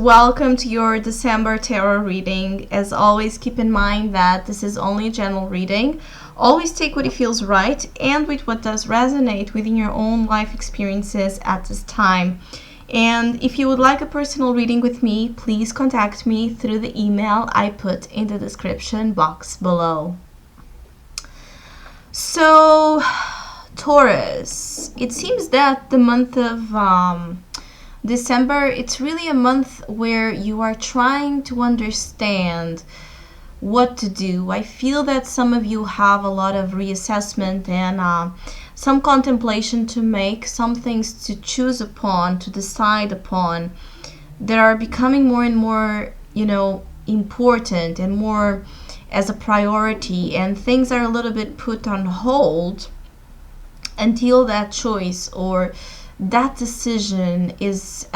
welcome to your December tarot reading. As always, keep in mind that this is only a general reading. Always take what feels right and with what does resonate within your own life experiences at this time. And if you would like a personal reading with me, please contact me through the email I put in the description box below. So, Taurus, it seems that the month of December, it's really a month where you are trying to understand what to do. I feel that some of you have a lot of reassessment and some contemplation to make, some things to choose upon, to decide upon, that are becoming more and more, important and more as a priority, and things are a little bit put on hold until that choice or that decision is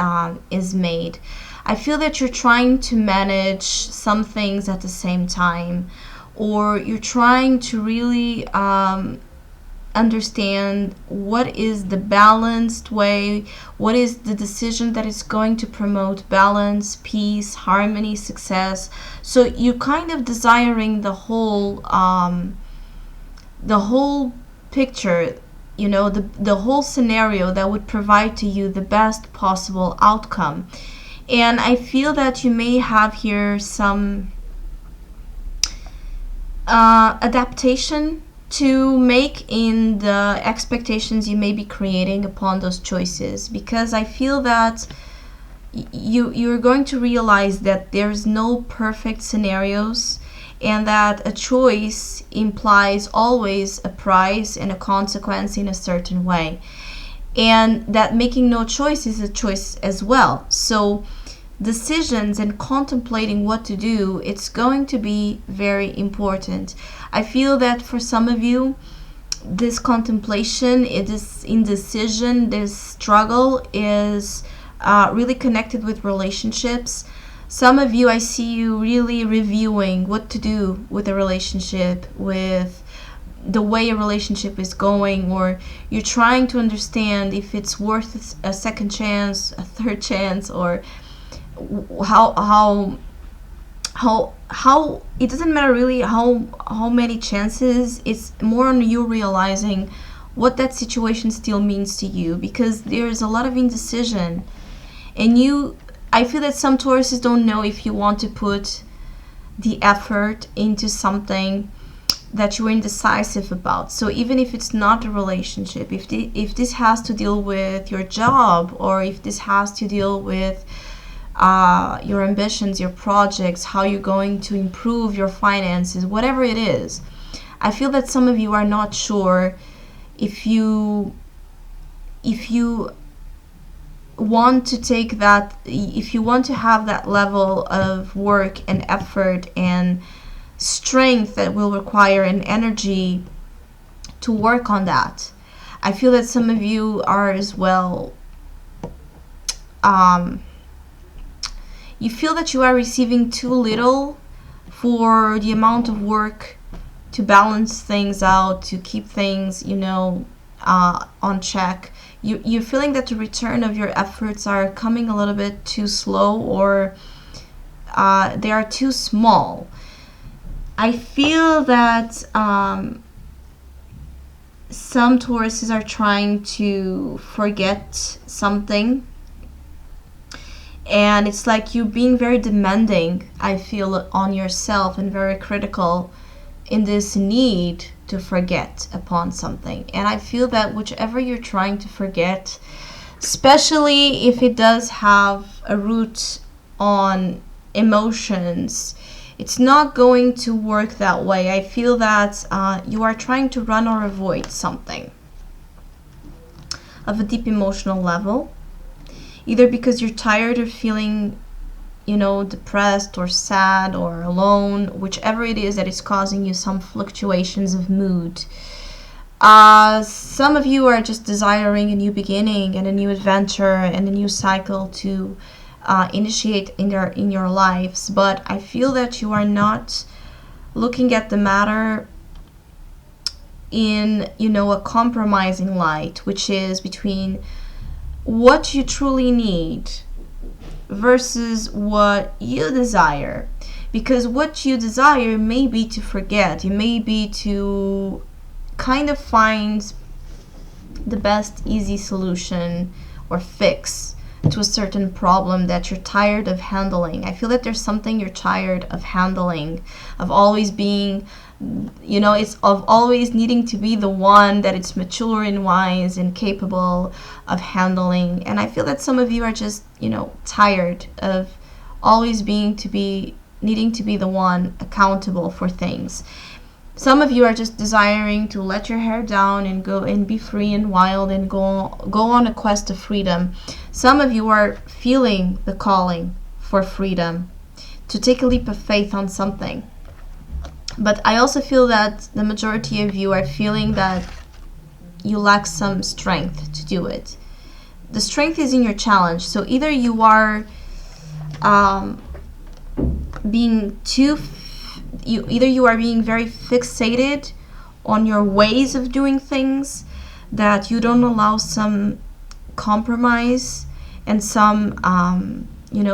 made. I feel that you're trying to manage some things at the same time, or you're trying to really understand what is the balanced way, what is the decision that is going to promote balance, peace, harmony, success. So you're kind of desiring the whole picture, the whole scenario that would provide to you the best possible outcome. And I feel that you may have here some adaptation to make in the expectations you may be creating upon those choices, because I feel that you're going to realize that there's no perfect scenarios, and that a choice implies always a price and a consequence in a certain way, and that making no choice is a choice as well. So decisions and contemplating what to do, it's going to be very important. I feel that for some of you, this contemplation, this indecision, this struggle is really connected with relationships. Some of you, I see you really reviewing what to do with a relationship, with the way a relationship is going, or you're trying to understand if it's worth a second chance, a third chance, or how it doesn't matter really how many chances. It's more on you realizing what that situation still means to you, because there's a lot of indecision, and I feel that some Tauruses don't know if you want to put the effort into something that you're indecisive about. So even if it's not a relationship, if this has to deal with your job, or if this has to deal with your ambitions, your projects, how you're going to improve your finances, whatever it is, I feel that some of you are not sure if you want to take that, if you want to have that level of work and effort and strength that will require an energy to work on that. I feel that some of you are as well, you feel that you are receiving too little for the amount of work to balance things out, to keep things, on check. You're feeling that the return of your efforts are coming a little bit too slow, or they are too small. I feel that some Tauruses are trying to forget something, and it's like you being very demanding, I feel, on yourself, and very critical in this need to forget upon something. And I feel that whichever you're trying to forget, especially if it does have a root on emotions, it's not going to work that way. I feel that you are trying to run or avoid something of a deep emotional level, either because you're tired of feeling, depressed or sad or alone, whichever it is that is causing you some fluctuations of mood. Some of you are just desiring a new beginning and a new adventure and a new cycle to initiate in your lives, but I feel that you are not looking at the matter in a compromising light, which is between what you truly need versus what you desire. Because what you desire may be to forget, it may be to kind of find the best easy solution or fix to a certain problem that you're tired of handling. I feel that there's something you're tired of handling, of always being, it's of always needing to be the one that it's mature and wise and capable of handling. And I feel that some of you are just, tired of always needing to be the one accountable for things. Some of you are just desiring to let your hair down and go and be free and wild and go on a quest of freedom. Some of you are feeling the calling for freedom, to take a leap of faith on something. But I also feel that the majority of you are feeling that you lack some strength to do it. The strength is in your challenge. So either you are being very fixated on your ways of doing things, that you don't allow some compromise and some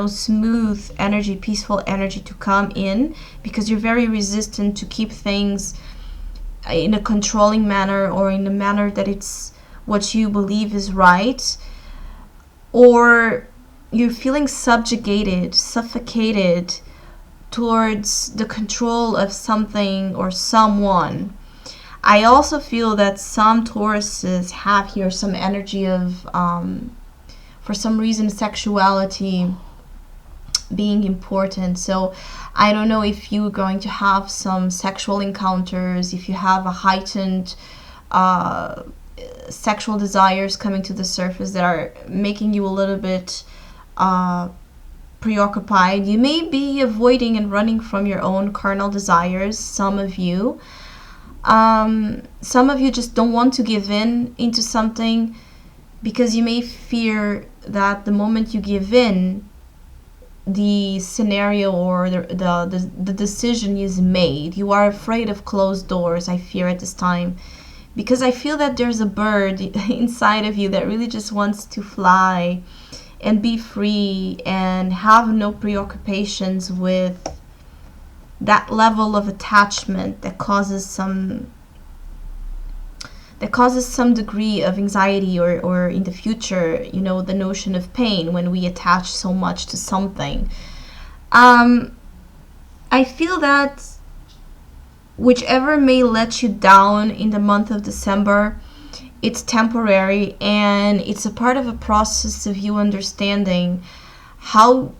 smooth energy, peaceful energy to come in, because you're very resistant to keep things in a controlling manner or in a manner that it's what you believe is right, or you're feeling subjugated, suffocated towards the control of something or someone. I also feel that some Tauruses have here some energy of, for some reason, sexuality being important. So I don't know if you're going to have some sexual encounters, if you have a heightened sexual desires coming to the surface that are making you a little bit preoccupied. You may be avoiding and running from your own carnal desires, some of you. Some of you just don't want to give in into something because you may fear that the moment you give in, the scenario or the decision is made. You are afraid of closed doors, I fear, at this time, because I feel that there's a bird inside of you that really just wants to fly and be free and have no preoccupations with that level of attachment that causes some degree of anxiety, or in the future, the notion of pain when we attach so much to something. I feel that whichever may let you down in the month of December, it's temporary, and it's a part of a process of you understanding how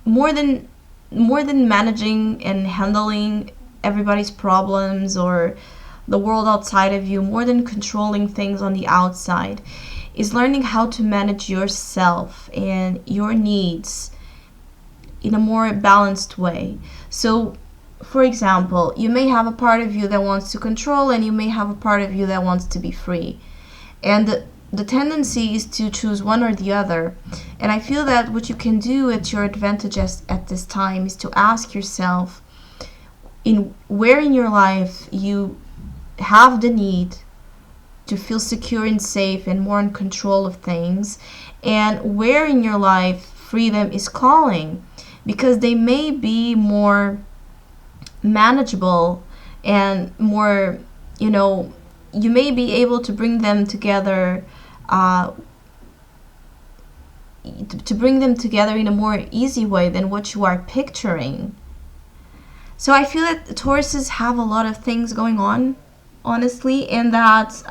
more than managing and handling everybody's problems or the world outside of you, more than controlling things on the outside, is learning how to manage yourself and your needs in a more balanced way. So, for example, you may have a part of you that wants to control, and you may have a part of you that wants to be free. And the tendency is to choose one or the other. And I feel that what you can do at your advantage at this time is to ask yourself where in your life you have the need to feel secure and safe and more in control of things, and where in your life freedom is calling, because they may be more manageable and more, you may be able to bring them together in a more easy way than what you are picturing. So I feel that the Tauruses have a lot of things going on, honestly, and that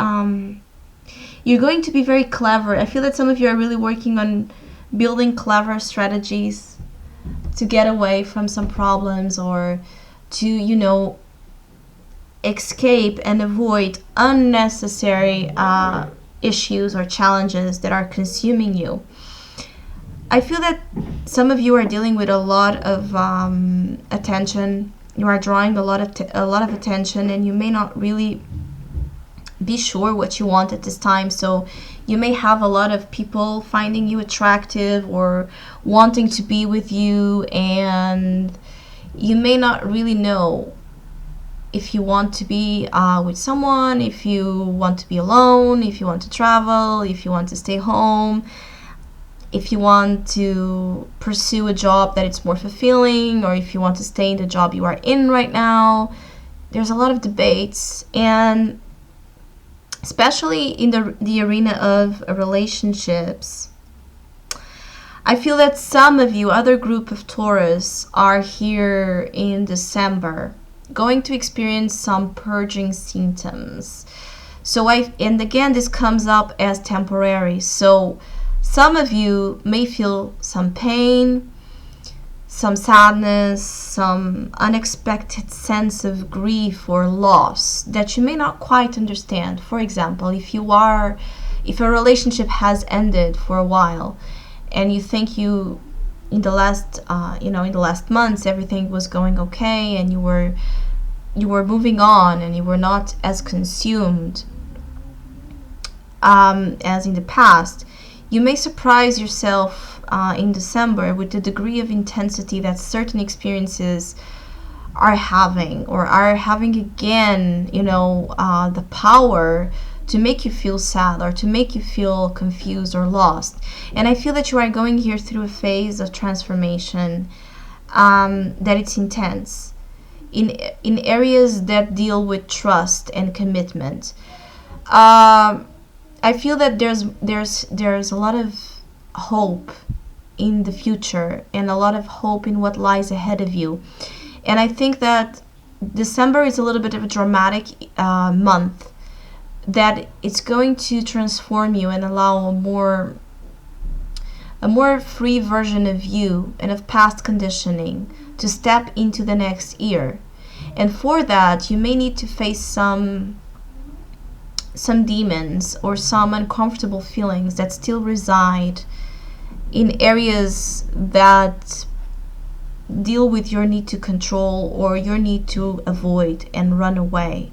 you're going to be very clever. I feel that some of you are really working on building clever strategies to get away from some problems, or to, escape and avoid unnecessary issues or challenges that are consuming you. I feel that some of you are dealing with a lot of attention. You are drawing a lot of attention, and you may not really be sure what you want at this time. So you may have a lot of people finding you attractive or wanting to be with you, and you may not really know if you want to be with someone, if you want to be alone, if you want to travel, if you want to stay home. if you want to pursue a job that it's more fulfilling, or if you want to stay in the job you are in right now. There's a lot of debates, and especially in the arena of relationships, I feel that some of you, other group of Taurus, are here in December going to experience some purging symptoms. And again, this comes up as temporary. So some of you may feel some pain, some sadness, some unexpected sense of grief or loss that you may not quite understand. For example, if a relationship has ended for a while, and you think in the last months everything was going okay, and you were moving on, and you were not as consumed as in the past, you may surprise yourself in December with the degree of intensity that certain experiences are having again, the power to make you feel sad or to make you feel confused or lost. And I feel that you are going here through a phase of transformation that it's intense in areas that deal with trust and commitment. I feel that there's a lot of hope in the future and a lot of hope in what lies ahead of you. And I think that December is a little bit of a dramatic month, that it's going to transform you and allow a more free version of you and of past conditioning to step into the next year. And for that, you may need to face some demons or some uncomfortable feelings that still reside in areas that deal with your need to control or your need to avoid and run away.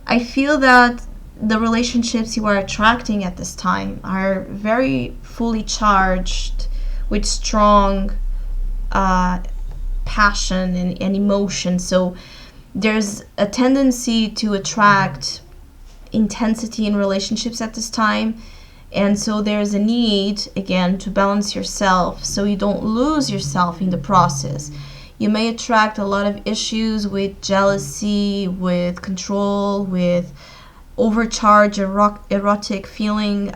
I feel that the relationships you are attracting at this time are very fully charged with strong passion and emotion. So there's a tendency to attract intensity in relationships at this time, and so there's a need again to balance yourself so you don't lose yourself in the process. You may attract a lot of issues with jealousy, with control, with overcharged erotic feeling,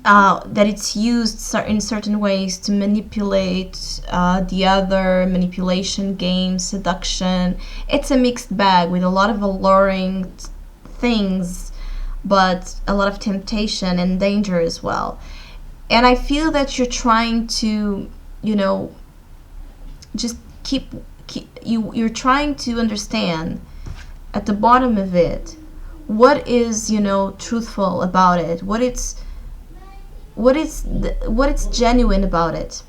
that it's used in certain ways to manipulate the other, manipulation games, seduction. It's a mixed bag with a lot of alluring things, but a lot of temptation and danger as well. And I feel that you're trying to, just you're trying to understand at the bottom of it what is, truthful about it, what it's genuine about it,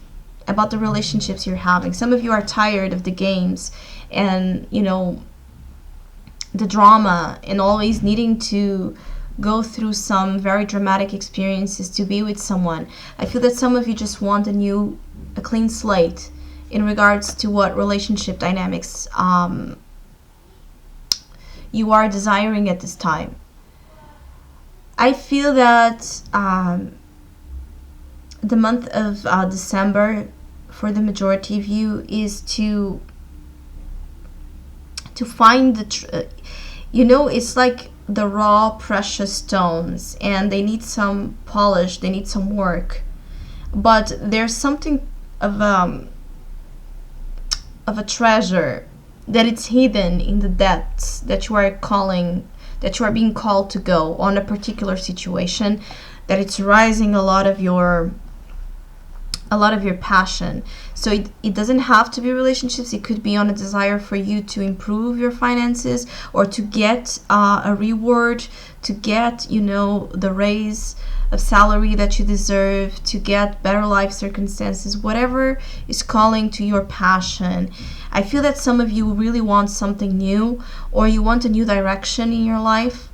about the relationships you're having. Some of you are tired of the games and the drama and always needing to go through some very dramatic experiences to be with someone. I feel that some of you just want a clean slate in regards to what relationship dynamics you are desiring at this time. I feel that the month of December for the majority of you is to find it's like the raw precious stones, and they need some polish, they need some work, but there's something of a treasure that it's hidden in the depths that you are being called to go on a particular situation, that it's rising a lot of your passion. So it doesn't have to be relationships. It could be on a desire for you to improve your finances, or to get a reward, to get the raise of salary that you deserve, to get better life circumstances, whatever is calling to your passion. I feel that some of you really want something new, or you want a new direction in your life,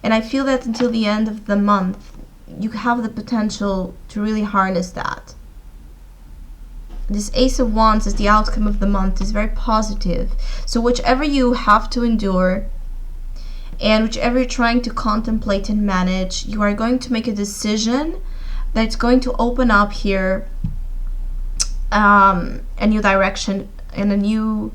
and I feel that until the end of the month you have the potential to really harness that. This Ace of Wands as the outcome of the month is very positive. So whichever you have to endure, and whichever you're trying to contemplate and manage, you are going to make a decision that it's going to open up here a new direction and a new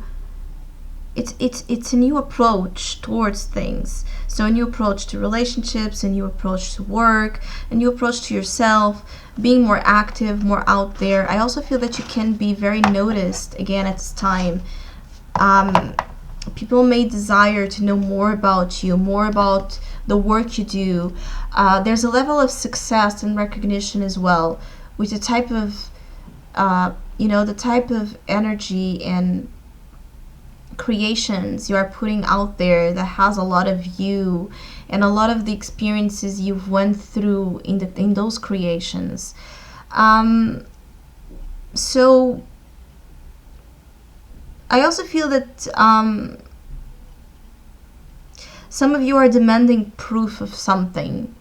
it's a new approach towards things. So a new approach to relationships, a new approach to work, a new approach to yourself, being more active, more out there. I also feel that you can be very noticed again at this time. People may desire to know more about you, more about the work you do. There's a level of success and recognition as well, with the type of the type of energy and creations you are putting out there that has a lot of you and a lot of the experiences you've went through in those creations. So I also feel that some of you are demanding proof of something,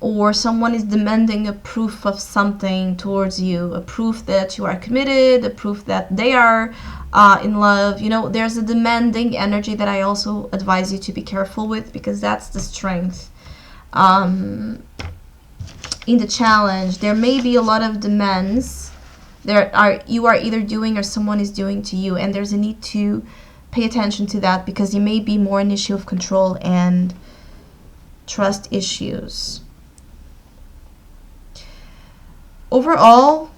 or someone is demanding a proof of something towards you, a proof that you are committed, a proof that they are in love. There's a demanding energy that I also advise you to be careful with, because that's the strength. In the challenge, there may be a lot of demands you are either doing or someone is doing to you, and there's a need to pay attention to that, because it may be more an issue of control and trust issues. Overall,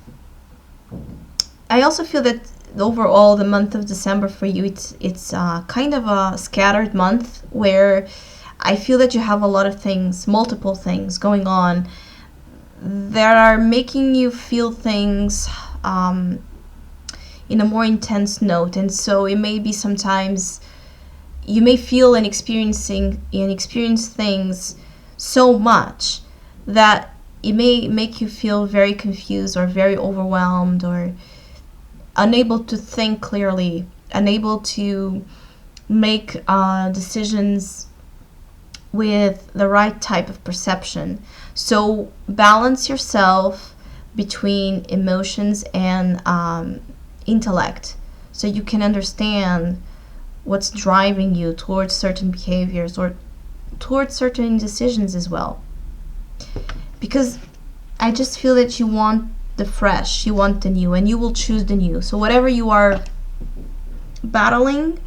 I also feel that overall the month of December for you, it's kind of a scattered month, where I feel that you have a lot of things, multiple things going on that are making you feel things in a more intense note. And so it may be sometimes you may feel and experience things so much that it may make you feel very confused or very overwhelmed, or unable to think clearly, unable to make decisions with the right type of perception. So balance yourself between emotions and intellect, so you can understand what's driving you towards certain behaviors or towards certain decisions as well. Because I just feel that you want the fresh, you want the new, and you will choose the new. So whatever you are battling,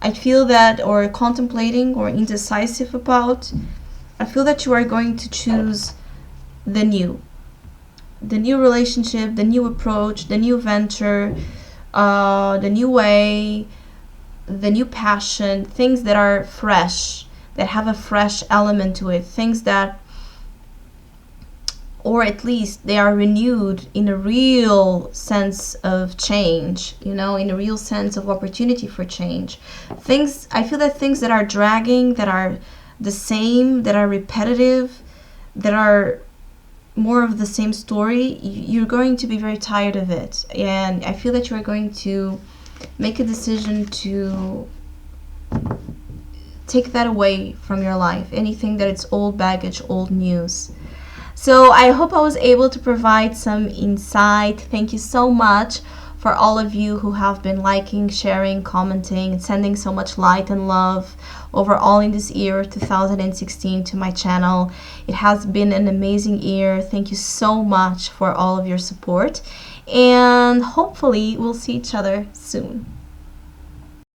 I feel that, or contemplating or indecisive about, I feel that you are going to choose the new relationship, the new approach, the new venture, the new way, the new passion, things that are fresh, that have a fresh element to it, things that, or at least they are renewed in a real sense of change, in a real sense of opportunity for change. I feel that things that are dragging, that are the same, that are repetitive, that are more of the same story, you're going to be very tired of it. And I feel that you're going to make a decision to take that away from your life, anything that it's old baggage, old news. So I hope I was able to provide some insight. Thank you so much for all of you who have been liking, sharing, commenting, and sending so much light and love overall in this year 2016 to my channel. It has been an amazing year. Thank you so much for all of your support, and hopefully we'll see each other soon.